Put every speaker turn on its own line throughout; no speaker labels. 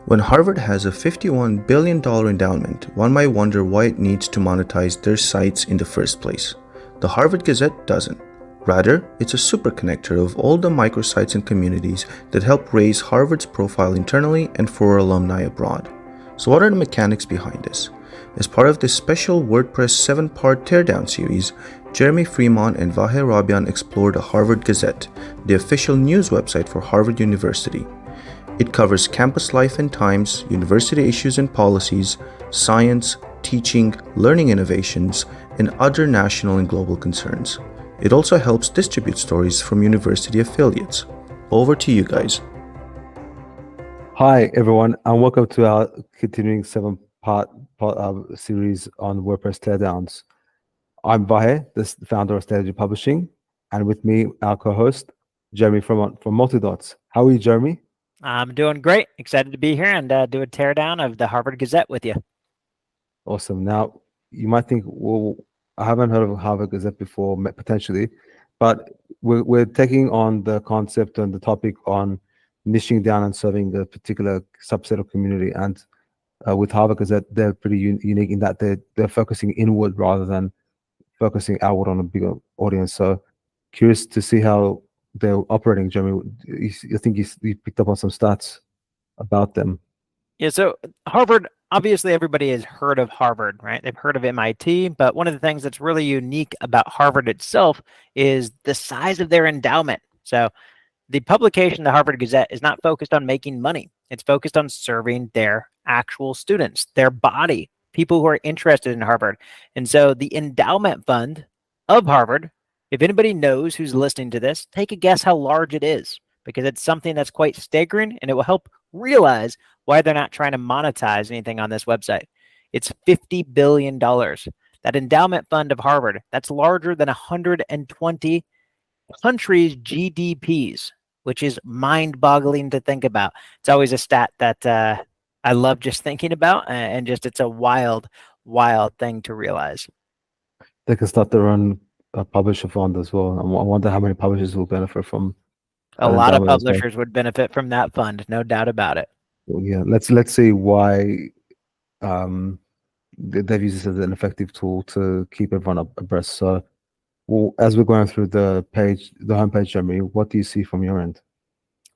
When Harvard has a $51 billion endowment, one might wonder why it needs to monetize their sites in the first place. The Harvard Gazette doesn't. Rather, it's a super connector of all the microsites and communities that help raise Harvard's profile internally and for alumni abroad. So what are the mechanics behind this? As part of this special WordPress 7-part teardown series, Jeremy Fremont and Vahe Arabian explored the Harvard Gazette, the official news website for Harvard University. It covers campus life and times, university issues and policies, science, teaching, learning innovations, and other national and global concerns. It also helps distribute stories from university affiliates. Over to you guys.
Hi, everyone, and welcome to our continuing 7-part series on WordPress teardowns. I'm Vahe, the founder of Strategy Publishing, and with me, our co-host, Jeremy from Multidots. How are you, Jeremy?
I'm doing great. Excited to be here and do a teardown of the Harvard Gazette with you.
Awesome. Now, you might think, well, I haven't heard of Harvard Gazette before, potentially, but we're taking on the concept and the topic on niching down and serving a particular subset of community. And with Harvard Gazette, they're pretty unique in that they're focusing inward rather than focusing outward on a bigger audience. So curious to see how they're operating, Jeremy. I think you picked up on some stats about them.
Yeah, so Harvard, obviously everybody has heard of Harvard, right? They've heard of MIT, but one of the things that's really unique about Harvard itself is the size of their endowment. So the publication, the Harvard Gazette, is not focused on making money. It's focused on serving their actual students, their body, people who are interested in Harvard. And so the endowment fund of Harvard, if anybody knows who's listening to this, take a guess how large it is, because it's something that's quite staggering and it will help realize why they're not trying to monetize anything on this website. It's $50 billion. That endowment fund of Harvard, that's larger than 120 countries' GDPs, which is mind-boggling to think about. It's always a stat that I love just thinking about, and just it's a wild, wild thing to realize.
They can start their own publisher fund as well. I wonder how many publishers will benefit from.
A lot of publishers would benefit from that fund, no doubt about it.
Well, yeah, let's see why they've used this as an effective tool to keep everyone abreast. So, well, as we're going through the homepage, Jeremy, what do you see from your end?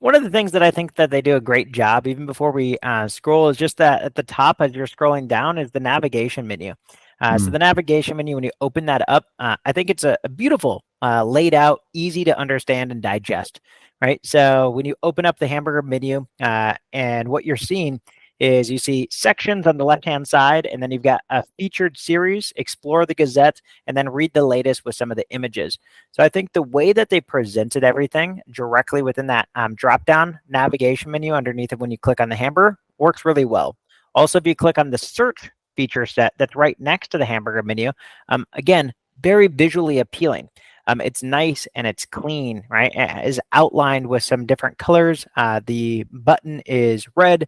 One of the things that I think that they do a great job, even before we scroll, is just that at the top as you're scrolling down is the navigation menu. So the navigation menu, when you open that up, I think it's a beautiful, laid out, easy to understand and digest, right? So when you open up the hamburger menu, and what you're seeing is you see sections on the left-hand side, and then you've got a featured series, explore the Gazette, and then read the latest with some of the images. So I think the way that they presented everything directly within that drop-down navigation menu underneath it when you click on the hamburger works really well. Also, if you click on the search feature set that's right next to the hamburger menu, again, very visually appealing. It's nice and it's clean, right? It is outlined with some different colors. The button is red.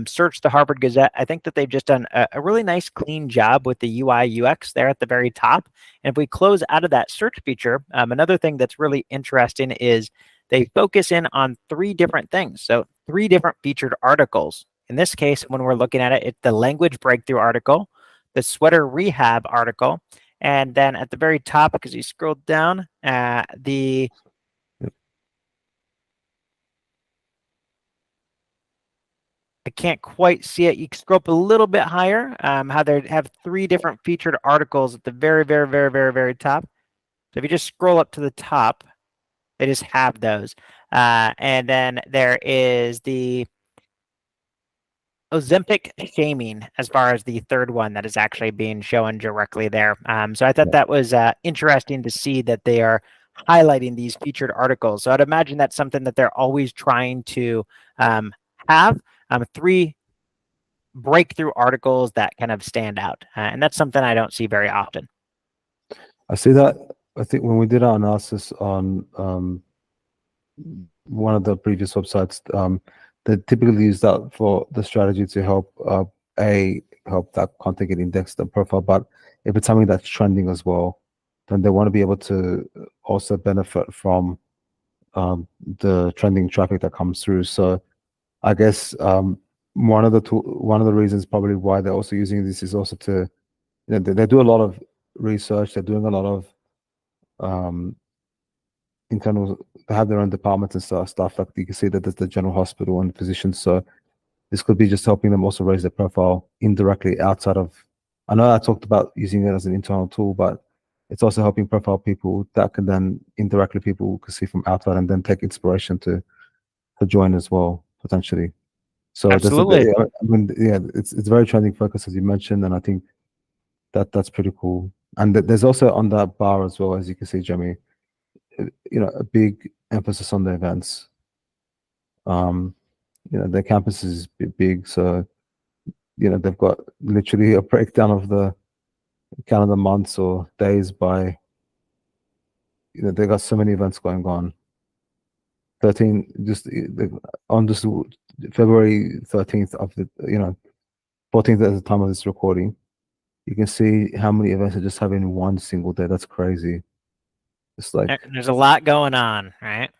Search the Harvard Gazette. I think that they've just done a really nice, clean job with the UI UX there at the very top. And if we close out of that search feature, another thing that's really interesting is they focus in on 3 different things. So 3 different featured articles. In this case, when we're looking at it, it's the language breakthrough article, the sweater rehab article, and then at the very top, because you scrolled down, I can't quite see it. You can scroll up a little bit higher, how they have 3 different featured articles at the very, very, very, very, very top. So if you just scroll up to the top, they just have those. And then there is the Ozempic shaming as far as the 3rd one that is actually being shown directly there. So I thought that was interesting to see that they are highlighting these featured articles. So I'd imagine that's something that they're always trying to have 3 breakthrough articles that kind of stand out. And that's something I don't see very often.
I see that. I think when we did our analysis on one of the previous websites, they typically use that for the strategy to help help that content get indexed and profile. But if it's something that's trending as well, then they want to be able to also benefit from the trending traffic that comes through. So I guess one of the reasons probably why they're also using this is also to, they do a lot of research. They're doing a lot of internal. They have their own departments and stuff like you can see that there's the general hospital and physicians. So this could be just helping them also raise their profile indirectly outside of. I know I talked about using it as an internal tool, but it's also helping profile people that can then indirectly people can see from outside and then take inspiration to join as well potentially. So
Absolutely.
it's very trending focus as you mentioned, and I think that's pretty cool. And there's also on that bar as well, as you can see, Jeremy, a big emphasis on the events. Their campus is big, so they've got literally a breakdown of the calendar months or days by. They've got so many events going on. 13 just on just February 13th of the 14th at the time of this recording, you can see how many events are just having one single day. That's crazy. It's like
there's a lot going on, right?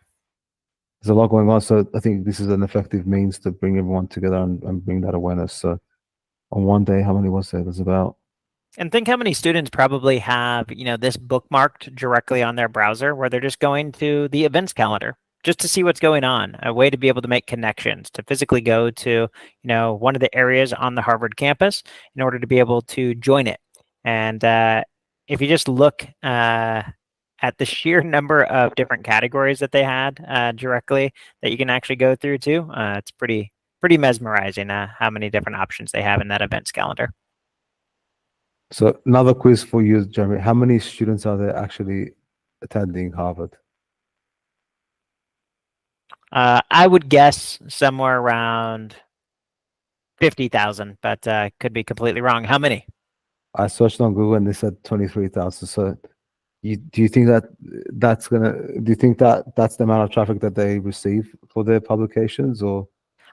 There's a lot going on. So I think this is an effective means to bring everyone together and bring that awareness. So on one day, how many was there? There's about.
And think how many students probably have, this bookmarked directly on their browser where they're just going to the events calendar just to see what's going on, a way to be able to make connections, to physically go to, one of the areas on the Harvard campus in order to be able to join it. And if you just look at the sheer number of different categories that they had directly that you can actually go through too, it's pretty mesmerizing how many different options they have in that events calendar.
So another quiz for you, Jeremy. How many students are there actually attending Harvard?
I would guess somewhere around 50,000, but could be completely wrong. How many?
I searched on Google and they said 23,000. So do you think that's the amount of traffic that they receive for their publications, or?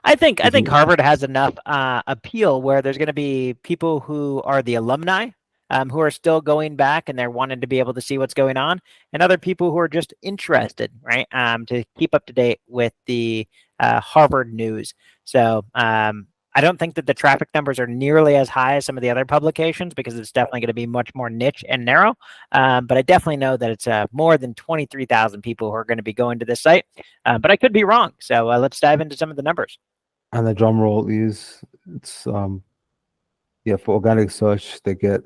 I think Harvard has enough appeal where there's going to be people who are the alumni who are still going back and they're wanting to be able to see what's going on, and other people who are just interested, right, to keep up to date with the Harvard news. So I don't think that the traffic numbers are nearly as high as some of the other publications because it's definitely going to be much more niche and narrow. But I definitely know that it's more than 23,000 people who are going to be going to this site. But I could be wrong. So let's dive into some of the numbers.
And the drum roll is for organic search they get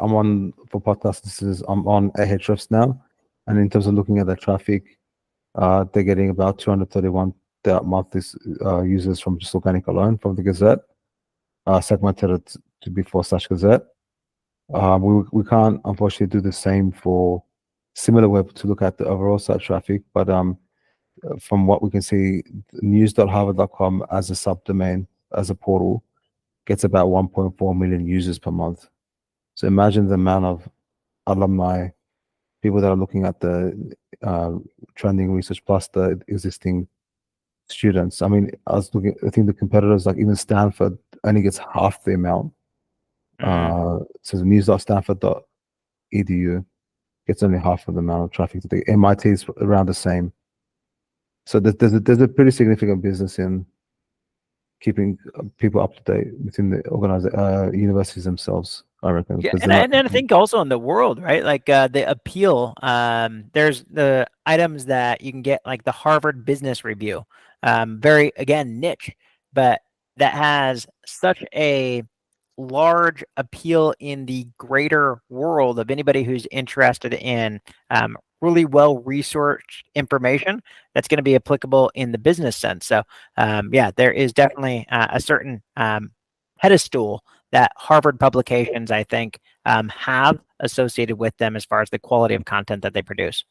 I'm on for podcast. I'm on Ahrefs now, and in terms of looking at the traffic, they're getting about 231 monthly users from just organic alone from the Gazette, segmented to be /Gazette. We can't unfortunately do the same for similar web to look at the overall site traffic, but from what we can see, news.harvard.com as a subdomain, as a portal, gets about 1.4 million users per month. So imagine the amount of alumni, people that are looking at the trending research plus the existing students. I mean, I think the competitors, like even Stanford, only gets half the amount. So the news.stanford.edu gets only half of the amount of traffic. The MIT is around the same. So there's a pretty significant business in keeping people up to date within the universities themselves, I reckon.
Yeah, and I think also in the world, right? Like the appeal, there's the items that you can get, like the Harvard Business Review, very, again, niche, but that has such a large appeal in the greater world of anybody who's interested in really well researched information that's going to be applicable in the business sense. So there is definitely a certain pedestal that Harvard publications, I think, have associated with them as far as the quality of content that they produce.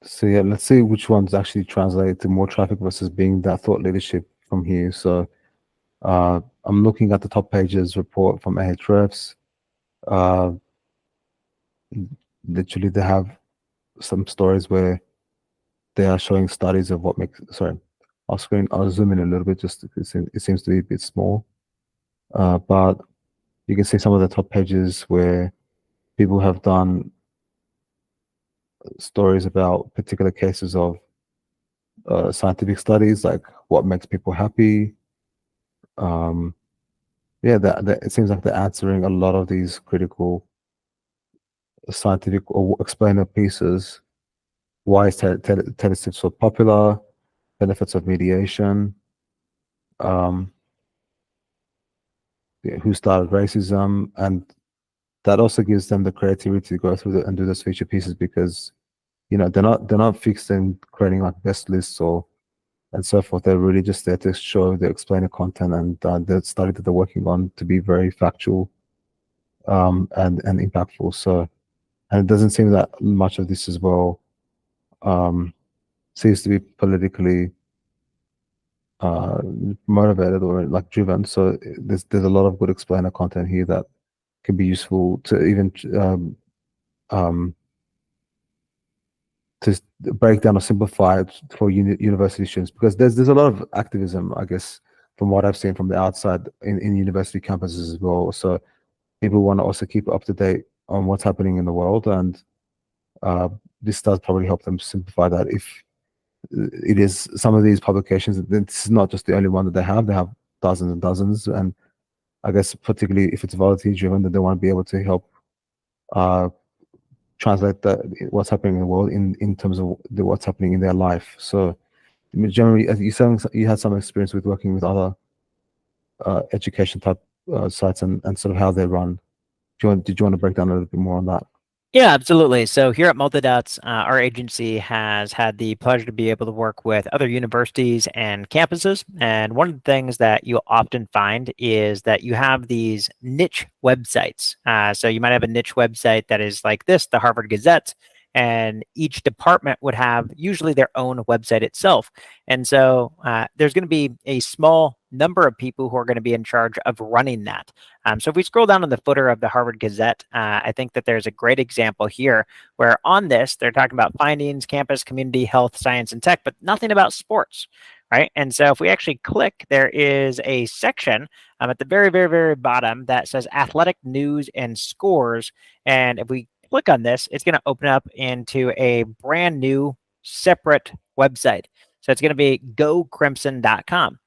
So let's see which ones actually translate to more traffic versus being that thought leadership from here. So I'm looking at the top pages report from Ahrefs. Literally, they have some stories where they are showing studies of what makes. Sorry, I'll zoom in a little bit just because it seems to be a bit small. But you can see some of the top pages where people have done stories about particular cases of scientific studies, like what makes people happy, yeah, that it seems like they're answering a lot of these critical scientific or explainer pieces. Why is telestips so popular? Benefits of mediation. Um, who started racism, and that also gives them the creativity to go through and do those feature pieces, because they're not fixed in creating like best lists or and so forth. They're really just there to show the explainer content and the study that they're working on to be very factual and impactful. So, and it doesn't seem that much of this as well seems to be politically motivated or like driven. So there's a lot of good explainer content here that can be useful to even to break down or simplify it for university students, because there's a lot of activism, I guess, from what I've seen from the outside in university campuses as well. So people want to also keep up to date on what's happening in the world, and this does probably help them simplify that. If it is some of these publications, this is not just the only one that they have dozens and dozens, and I guess particularly if it's volunteer driven, that they want to be able to help translate what's happening in the world in terms of what's happening in their life. So generally, as you had some experience with working with other education type sites and sort of how they run. Did you want to break down a little bit more on that?
Yeah, absolutely. So here at Multidots, our agency has had the pleasure to be able to work with other universities and campuses. And one of the things that you'll often find is that you have these niche websites. So you might have a niche website that is like this, the Harvard Gazette, and each department would have usually their own website itself. And so there's going to be a small number of people who are going to be in charge of running that. So if we scroll down in the footer of the Harvard Gazette, I think that there's a great example here where on this, they're talking about findings, campus, community, health, science, and tech, but nothing about sports, right? And so if we actually click, there is a section at the very, very, very bottom that says athletic news and scores. And if we click on this, it's going to open up into a brand new separate website. So it's going to be gocrimson.com.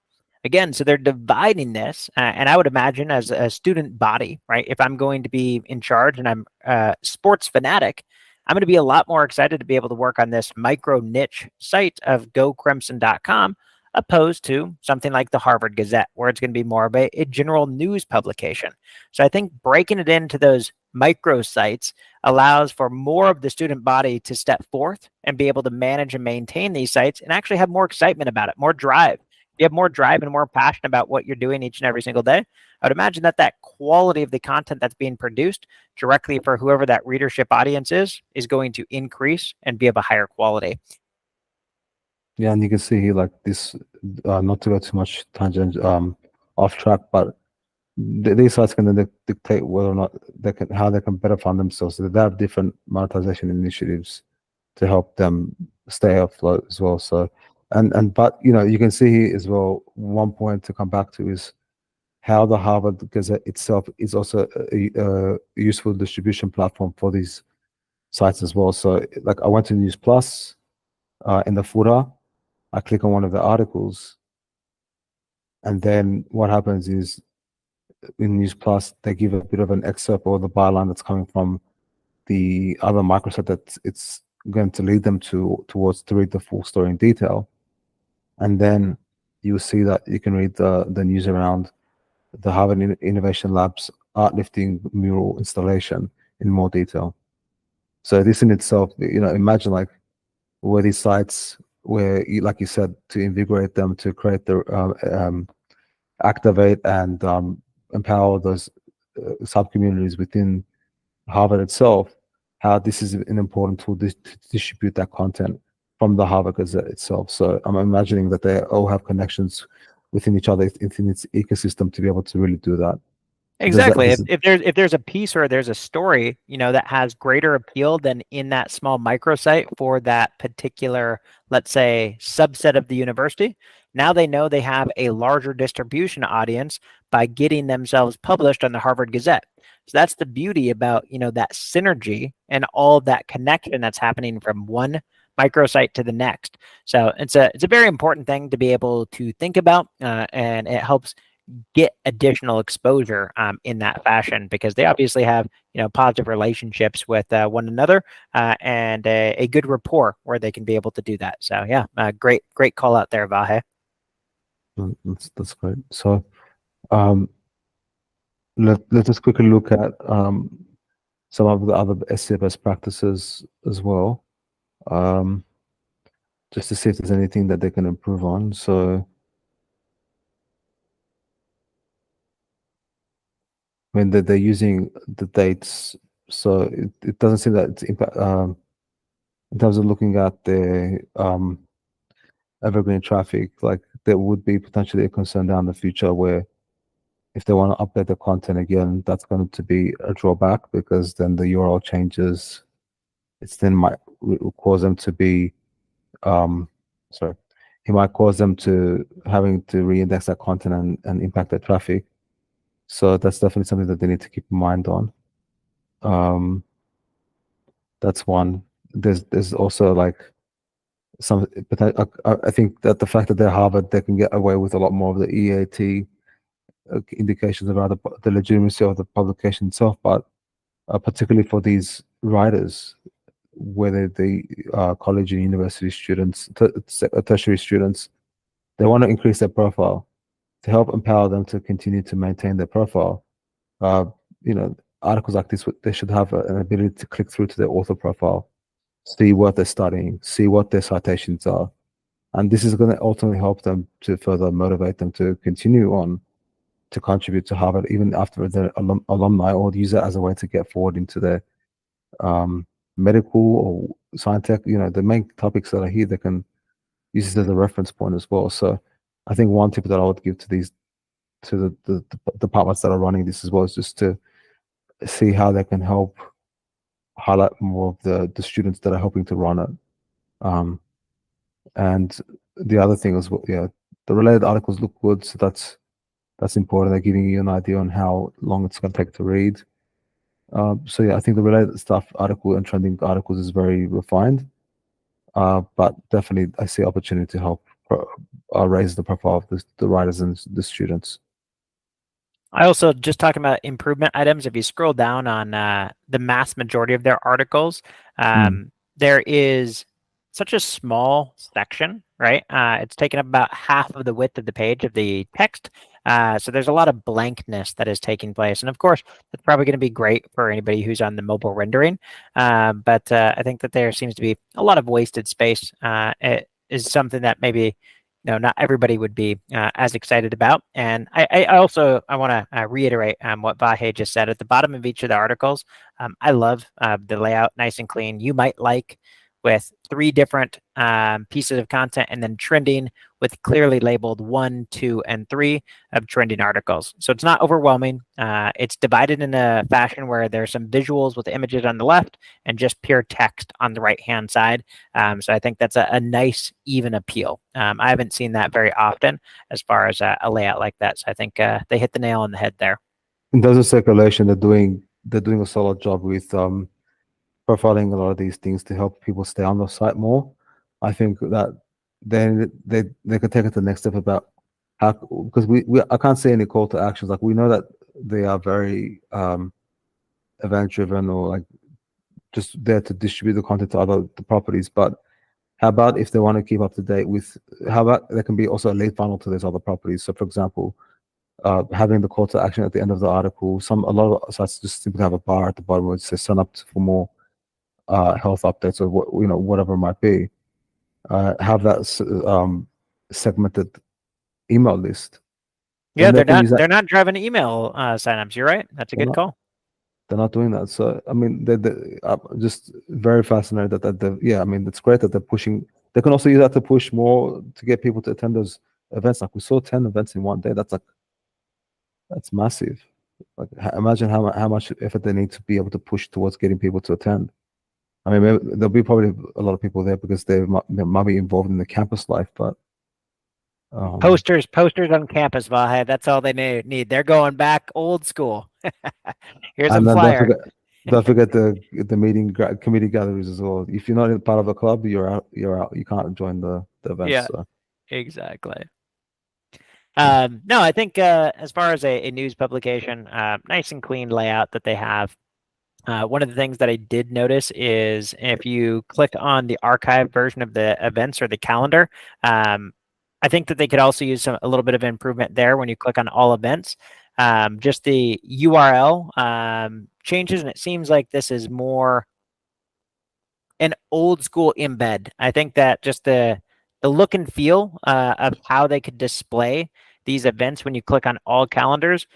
Again, so they're dividing this, and I would imagine as a student body, right? If I'm going to be in charge and I'm a sports fanatic, I'm going to be a lot more excited to be able to work on this micro niche site of gocrimson.com, opposed to something like the Harvard Gazette, where it's going to be more of a general news publication. So I think breaking it into those micro sites allows for more of the student body to step forth and be able to manage and maintain these sites and actually have more excitement about it, more drive. You have more drive and more passion about what you're doing each and every single day. I would imagine that quality of the content that's being produced directly for whoever that readership audience is going to increase and be of a higher quality.
Yeah, and you can see here like this, not to go too much tangent off track, but these sites can then dictate whether or not how they can better fund themselves. So they have different monetization initiatives to help them stay afloat as well. So, but you can see here as well, one point to come back to is how the Harvard Gazette itself is also a useful distribution platform for these sites as well. So like I went to News Plus, in the footer, I click on one of the articles, and then what happens is in News Plus, they give a bit of an excerpt or the byline that's coming from the other microsite that it's going to lead them towards to read the full story in detail. And then you'll see that you can read the news around the Harvard Innovation Lab's art lifting mural installation in more detail. So this in itself, imagine like where these sites where, like you said, to invigorate them, to create the activate and empower those sub-communities within Harvard itself, how this is an important tool to distribute that content from the Harvard Gazette itself. So I'm imagining that they all have connections within each other, within its ecosystem, to be able to really do that.
Exactly. If there's a piece or there's a story, that has greater appeal than in that small microsite for that particular, let's say, subset of the university, now they know they have a larger distribution audience by getting themselves published on the Harvard Gazette. So that's the beauty about, that synergy and all of that connection that's happening from one microsite to the next. So it's a very important thing to be able to think about, and it helps get additional exposure in that fashion, because they obviously have positive relationships with one another and a good rapport where they can be able to do that. So yeah, great call out there, Vahe.
That's great. So let's just quickly look at some of the other SEO best practices as well, just to see if there's anything that they can improve on. So when they're using the dates, so it doesn't seem that it's impact in terms of looking at the evergreen traffic, like there would be potentially a concern down the future where if they want to update the content again, that's going to be a drawback, because then the URL changes. It's then might cause them to be sorry, it might cause them to having to reindex that content and impact their traffic. So that's definitely something that they need to keep in mind on. That's one. There's also like some, I think that the fact that they're Harvard, they can get away with a lot more of the EAT indications about the legitimacy of the publication itself, but particularly for these writers, whether the college and university students, tertiary students, they want to increase their profile to help empower them to continue to maintain their profile. Articles like this, they should have an ability to click through to their author profile, see what they're studying, see what their citations are. And this is going to ultimately help them to further motivate them to continue on to contribute to Harvard, even after they're alumni, or use it as a way to get forward into their medical or scientific, the main topics that are here, they can use it as a reference point as well. So I think one tip that I would give to the departments that are running this as well is just to see how they can help highlight more of the students that are helping to run it. And the other thing is, the related articles look good, so that's important. They're giving you an idea on how long it's going to take to read. So yeah, I think the related stuff, article and trending articles, is very refined. But definitely, I see opportunity to help raise the profile of the writers and the students.
I also, just talking about improvement items, if you scroll down on the mass majority of their articles, there is such a small section, right? It's taken up about half of the width of the page of the text. So there's a lot of blankness that is taking place. And of course, that's probably going to be great for anybody who's on the mobile rendering. But I think that there seems to be a lot of wasted space. It is something that maybe not everybody would be as excited about. And I want to reiterate what Vahe just said. At the bottom of each of the articles, I love the layout, nice and clean. You might like with 3 different pieces of content, and then trending with clearly labeled 1, 2, and 3 of trending articles. So it's not overwhelming. It's divided in a fashion where there's some visuals with images on the left and just pure text on the right-hand side. So I think that's a nice, even appeal. I haven't seen that very often as far as a layout like that. So I think they hit the nail on the head there.
In terms of circulation, they're doing a solid job with profiling a lot of these things to help people stay on the site more. I think that then they could take it to the next step about how, because I can't say any call to actions. Like, we know that they are very event driven, or like just there to distribute the content to the properties. But how about if they want to keep up to date with, how about there can be also a lead funnel to those other properties? So for example, having the call to action at the end of the article. A lot of sites just simply have a bar at the bottom where it says sign up for more health updates, or whatever it might be. Have that segmented email list.
Yeah, they're not driving email signups. You're right. That's a good call.
They're not doing that. So I mean, they're just very fascinated that I mean, it's great that they're pushing. They can also use that to push more to get people to attend those events. Like, we saw 10 events in one day. That's massive. Like, imagine how much effort they need to be able to push towards getting people to attend. I mean, maybe there'll be probably a lot of people there because they might be involved in the campus life, but
posters on campus, Vahe. That's all they need. They're going back old school. Here's a flyer.
Don't forget the meeting committee galleries as well. If you're not part of the club, you're out. You can't join the events.
Yeah,
so.
Exactly. No, I think as far as a news publication, nice and clean layout that they have. One of the things that I did notice is if you click on the archive version of the events or the calendar, I think that they could also use a little bit of improvement there when you click on all events. Just the URL changes, and it seems like this is more an old school embed. I think that just the look and feel of how they could display these events when you click on all calendars,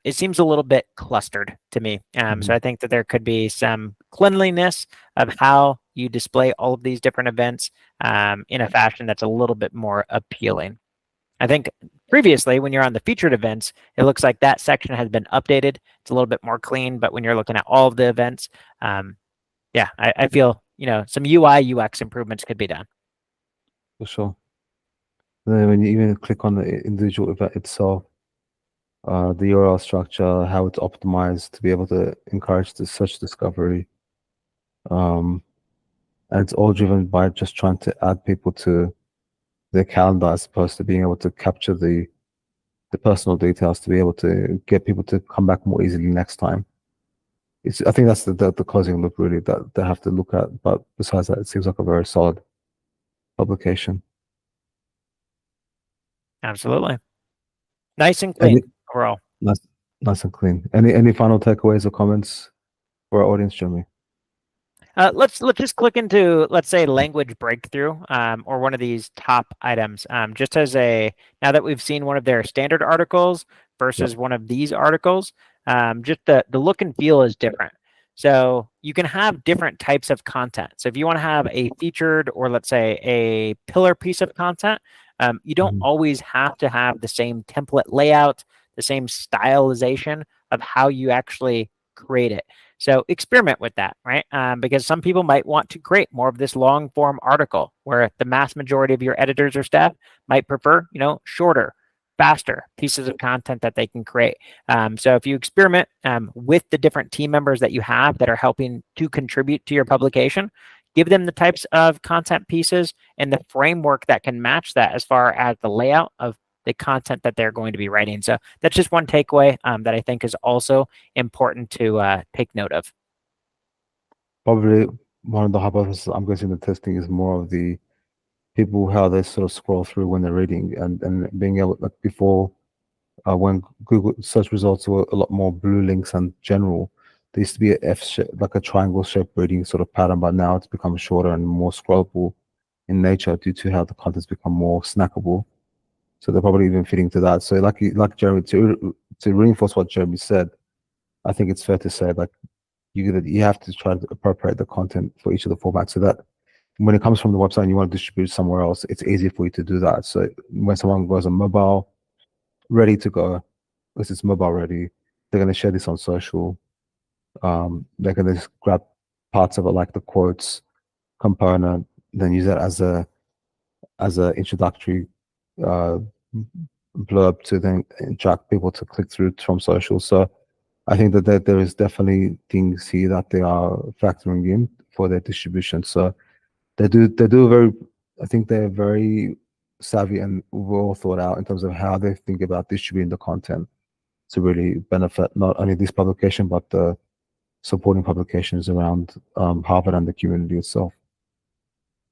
it seems a little bit clustered to me. So I think that there could be some cleanliness of how you display all of these different events in a fashion that's a little bit more appealing. I think previously, when you're on the featured events, it looks like that section has been updated. It's a little bit more clean, but when you're looking at all of the events, yeah, I feel some UI UX improvements could be done.
For sure. Then when you even click on the individual event itself, the URL structure, how it's optimized to be able to encourage the search discovery. And it's all driven by just trying to add people to their calendar as opposed to being able to capture the personal details to be able to get people to come back more easily next time. I think that's the closing loop really that they have to look at. But besides that, it seems like a very solid publication.
Absolutely. Nice and clean overall.
Nice and clean. Any final takeaways or comments for our audience, Jeremy?
Let's just click into, let's say, language breakthrough or one of these top items. Just as now that we've seen one of their standard articles versus one of these articles, just the look and feel is different. So you can have different types of content. So if you want to have a featured or let's say a pillar piece of content, you don't always have to have the same template layout, the same stylization of how you actually create it. So experiment with that, right? Because some people might want to create more of this long form article where the mass majority of your editors or staff might prefer, shorter, faster pieces of content that they can create. So if you experiment with the different team members that you have that are helping to contribute to your publication, give them the types of content pieces and the framework that can match that as far as the layout of the content that they're going to be writing. So that's just one takeaway that I think is also important to take note of.
Probably one of the hypotheses I'm guessing the testing is more of the people, how they sort of scroll through when they're reading and being able, like before, when Google search results were a lot more blue links and general, there used to be like a triangle shaped reading sort of pattern, but now it's become shorter and more scrollable in nature due to how the content's become more snackable. So they're probably even fitting to that. So like Jeremy, to reinforce what Jeremy said, I think it's fair to say like you have to try to appropriate the content for each of the formats so that when it comes from the website and you want to distribute somewhere else, it's easy for you to do that. So when someone goes on mobile, ready to go, because it's mobile ready, they're going to share this on social. They're going to grab parts of it like the quotes component, then use that as a introductory blurb to then attract people to click through from social. So I think that there is definitely things here that they are factoring in for their distribution. So they do I think they're very savvy and well thought out in terms of how they think about distributing the content to really benefit not only this publication but the supporting publications around Harvard and the community itself.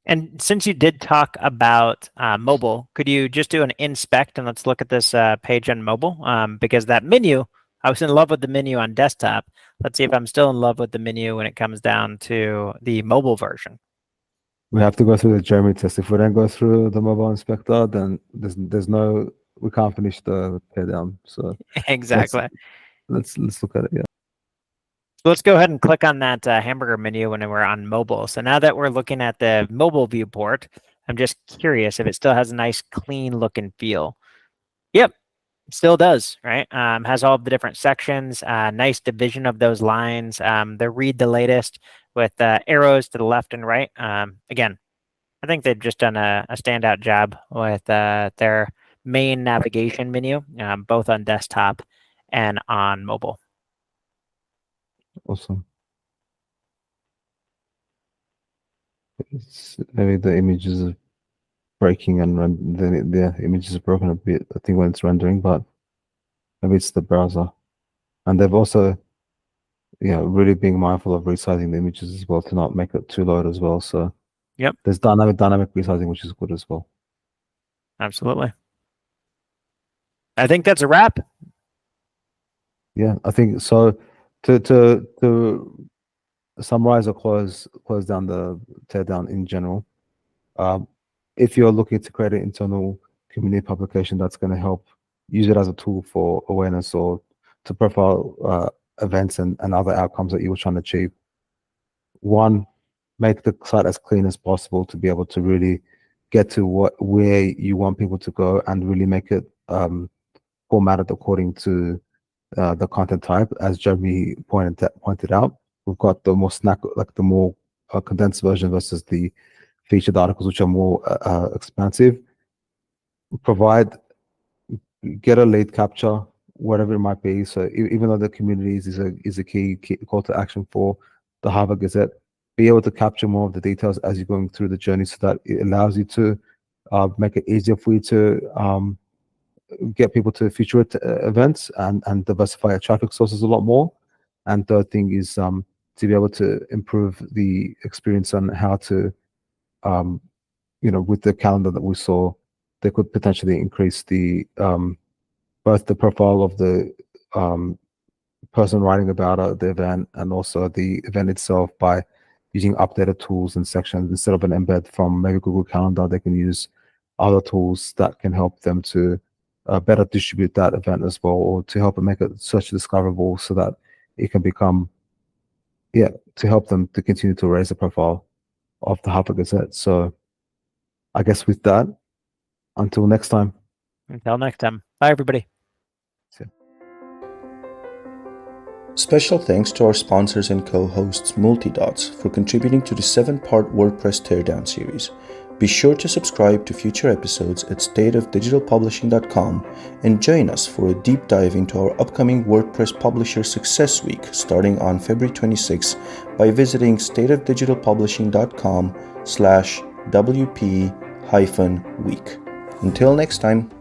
And since you did talk about mobile, could you just do an inspect and let's look at this page on mobile? Because that menu, I was in love with the menu on desktop. Let's see if I'm still in love with the menu when it comes down to the mobile version.
We have to go through the Jeremy test. If we don't go through the mobile inspector, then we can't finish the teardown. So
Exactly.
let's look at it. Yeah.
So let's go ahead and click on that hamburger menu when we're on mobile. So now that we're looking at the mobile viewport, I'm just curious if it still has a nice clean look and feel. Yep, it still does, right? Has all of the different sections, nice division of those lines, the read the latest with arrows to the left and right. Again, I think they've just done a standout job with their main navigation menu, both on desktop and on mobile.
Awesome. Maybe the images breaking and the images are broken a bit, I think, when it's rendering, but maybe it's the browser. And they've also, really being mindful of resizing the images as well to not make it too load as well. So
Yep.
there's dynamic resizing, which is good as well.
Absolutely. I think that's a wrap.
Yeah, I think so. To summarize or close down the teardown in general, if you're looking to create an internal community publication that's going to help, use it as a tool for awareness or to profile events and other outcomes that you were trying to achieve. One, make the site as clean as possible to be able to really get to where you want people to go and really make it formatted according to the content type. As Jeremy pointed out, we've got the more the more condensed version versus the featured articles, which are more expansive. Get a lead capture, whatever it might be. So even though the communities is a key call to action for the Harvard Gazette, be able to capture more of the details as you're going through the journey, so that it allows you to make it easier for you to get people to future events and diversify your traffic sources a lot more. And third thing is to be able to improve the experience on how to, with the calendar that we saw, they could potentially increase the both the profile of the person writing about the event and also the event itself by using updated tools and sections. Instead of an embed from maybe Google Calendar, they can use other tools that can help them to better distribute that event as well, or to help it make it search discoverable so that it can become, to help them to continue to raise the profile of the Harvard Gazette. So I guess with that, until next time.
Until next time. Bye, everybody.
Special thanks to our sponsors and co-hosts Multidots for contributing to the 7-part WordPress Teardown series. Be sure to subscribe to future episodes at stateofdigitalpublishing.com and join us for a deep dive into our upcoming WordPress Publisher Success Week starting on February 26 by visiting stateofdigitalpublishing.com/WP-week. Until next time.